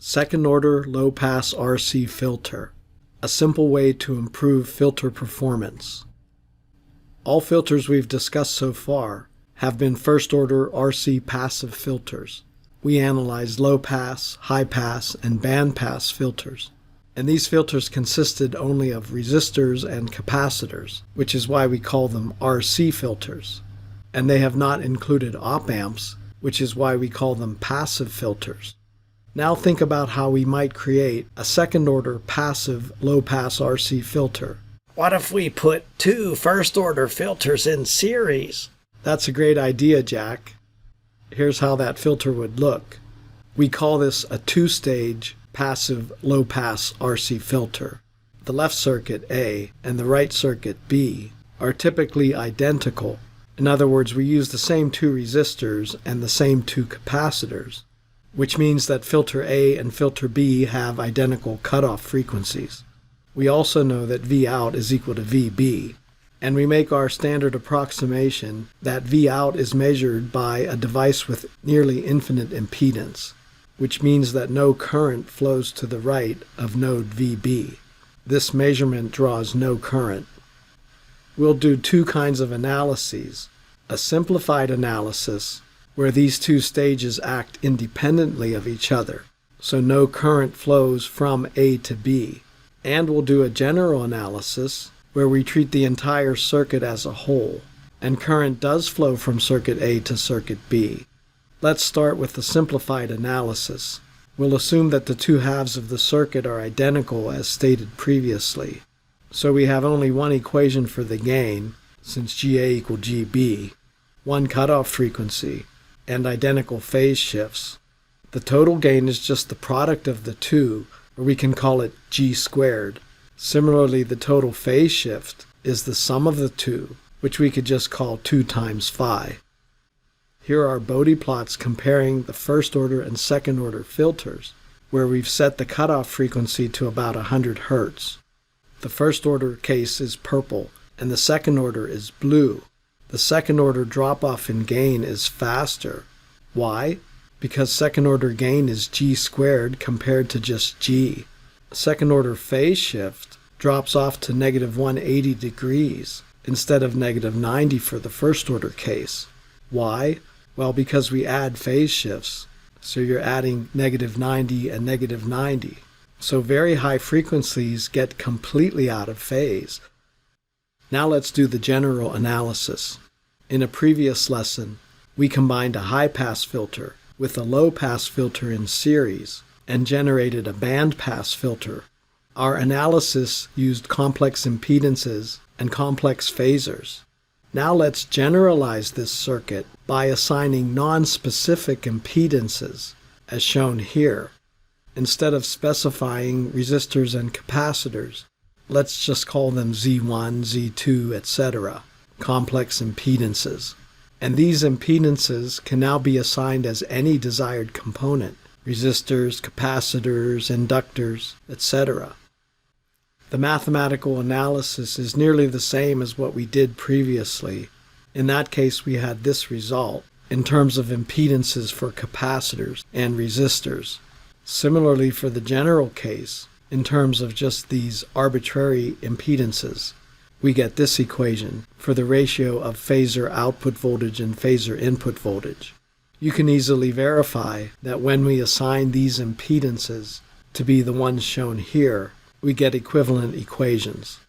Second-order low-pass RC filter, a simple way to improve filter performance. All filters we've discussed so far have been first-order RC passive filters. We analyzed low-pass, high-pass, and band-pass filters. And these filters consisted only of resistors and capacitors, which is why we call them RC filters. And they have not included op-amps, which is why we call them passive filters. Now think about how we might create a second-order passive low-pass RC filter. What if we put two first-order filters in series? That's a great idea, Jack. Here's how that filter would look. We call this a two-stage passive low-pass RC filter. The left circuit A and the right circuit B are typically identical. In other words, we use the same two resistors and the same two capacitors, which means that filter A and filter B have identical cutoff frequencies. We also know that Vout is equal to VB, and we make our standard approximation that Vout is measured by a device with nearly infinite impedance, which means that no current flows to the right of node VB. This measurement draws no current. We'll do two kinds of analyses: a simplified analysis, where these two stages act independently of each other, so no current flows from A to B. And we'll do a general analysis, where we treat the entire circuit as a whole, and current does flow from circuit A to circuit B. Let's start with the simplified analysis. We'll assume that the two halves of the circuit are identical as stated previously. So we have only one equation for the gain, since GA equal GB, one cutoff frequency, and identical phase shifts. The total gain is just the product of the two, or we can call it G squared. Similarly, the total phase shift is the sum of the two, which we could just call 2 times phi. Here are Bode plots comparing the first-order and second-order filters, where we've set the cutoff frequency to about 100 Hz. The first-order case is purple, and the second-order is blue. The second-order drop-off in gain is faster. Why? Because second-order gain is G squared compared to just G. Second-order phase shift drops off to negative 180 degrees instead of negative 90 for the first-order case. Why? Well, because we add phase shifts. So you're adding negative 90 and negative 90. So very high frequencies get completely out of phase. Now let's do the general analysis. In a previous lesson, we combined a high-pass filter with a low-pass filter in series and generated a band-pass filter. Our analysis used complex impedances and complex phasors. Now let's generalize this circuit by assigning non-specific impedances, as shown here. Instead of specifying resistors and capacitors, let's just call them Z1, Z2, etc., complex impedances. And these impedances can now be assigned as any desired component: resistors, capacitors, inductors, etc. The mathematical analysis is nearly the same as what we did previously. In that case, we had this result in terms of impedances for capacitors and resistors. Similarly, for the general case, in terms of just these arbitrary impedances, we get this equation for the ratio of phasor output voltage and phasor input voltage. You can easily verify that when we assign these impedances to be the ones shown here, we get equivalent equations.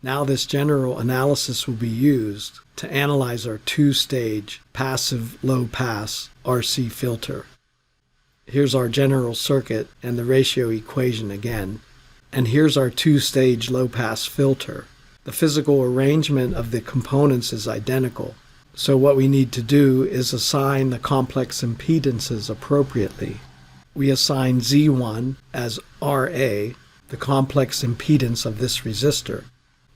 Now this general analysis will be used to analyze our two-stage passive low-pass RC filter. Here's our general circuit and the ratio equation again. And here's our two-stage low-pass filter. The physical arrangement of the components is identical. So what we need to do is assign the complex impedances appropriately. We assign Z1 as RA, the complex impedance of this resistor.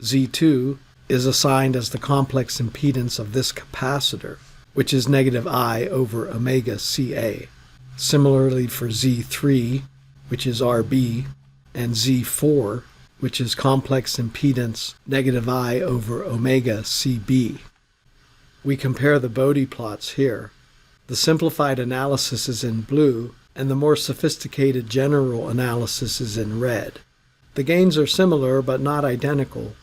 Z2 is assigned as the complex impedance of this capacitor, which is negative I over omega Ca. Similarly for Z3, which is Rb, and Z4, which is complex impedance negative I over omega Cb. We compare the Bode plots here. The simplified analysis is in blue, and the more sophisticated general analysis is in red. The gains are similar but not identical.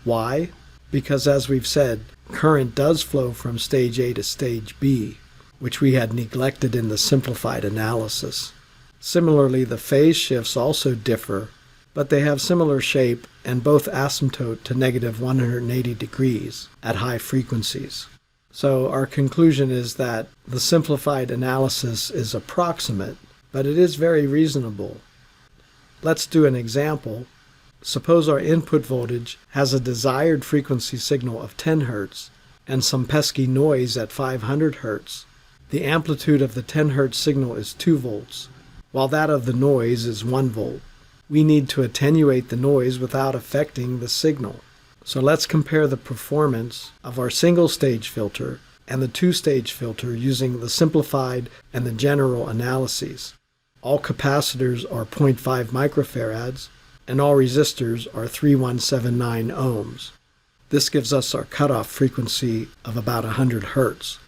Why? Because, as we've said, current does flow from stage A to stage B, which we had neglected in the simplified analysis. Similarly, the phase shifts also differ, but they have similar shape and both asymptote to negative 180 degrees at high frequencies. So our conclusion is that the simplified analysis is approximate, but it is very reasonable. Let's do an example. Suppose our input voltage has a desired frequency signal of 10 Hz and some pesky noise at 500 Hz. The amplitude of the 10 Hz signal is 2 volts, while that of the noise is 1 volt. We need to attenuate the noise without affecting the signal. So let's compare the performance of our single-stage filter and the two-stage filter using the simplified and the general analyses. All capacitors are 0.5 microfarads, and all resistors are 3179 ohms. This gives us our cutoff frequency of about 100 Hz.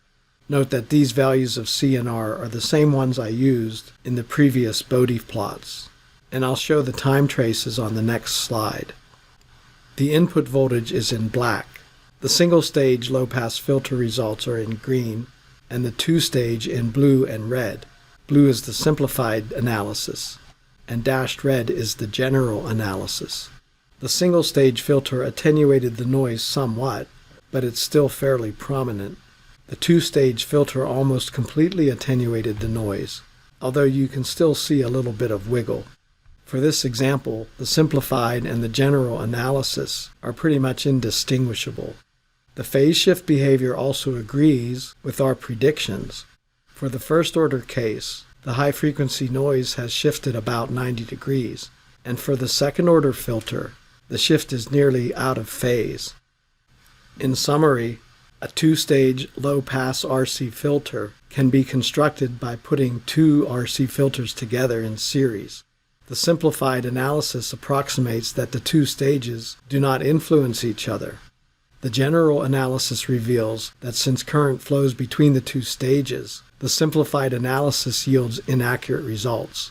Note that these values of C and R are the same ones I used in the previous Bode plots, and I'll show the time traces on the next slide. The input voltage is in black. The single-stage low-pass filter results are in green, and the two-stage in blue and red. Blue is the simplified analysis, and dashed red is the general analysis. The single-stage filter attenuated the noise somewhat, but it's still fairly prominent. The two-stage filter almost completely attenuated the noise, although you can still see a little bit of wiggle. For this example, the simplified and the general analysis are pretty much indistinguishable. The phase shift behavior also agrees with our predictions. For the first-order case, the high-frequency noise has shifted about 90 degrees, and for the second-order filter, the shift is nearly out of phase. In summary, a two-stage low-pass RC filter can be constructed by putting two RC filters together in series. The simplified analysis approximates that the two stages do not influence each other. The general analysis reveals that since current flows between the two stages, the simplified analysis yields inaccurate results.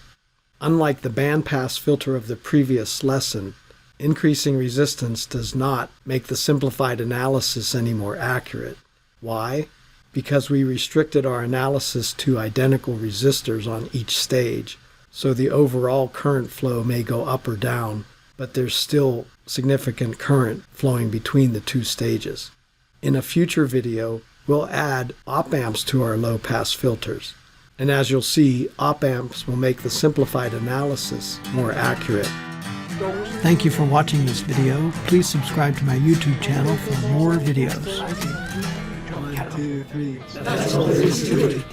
Unlike the bandpass filter of the previous lesson, increasing resistance does not make the simplified analysis any more accurate. Why? Because we restricted our analysis to identical resistors on each stage, so the overall current flow may go up or down, but there's still significant current flowing between the two stages. In a future video, we'll add op-amps to our low-pass filters, and as you'll see, op-amps will make the simplified analysis more accurate. Thank you for watching this video. Please subscribe to my YouTube channel for more videos. 1, 2, 3. That's all there is to it.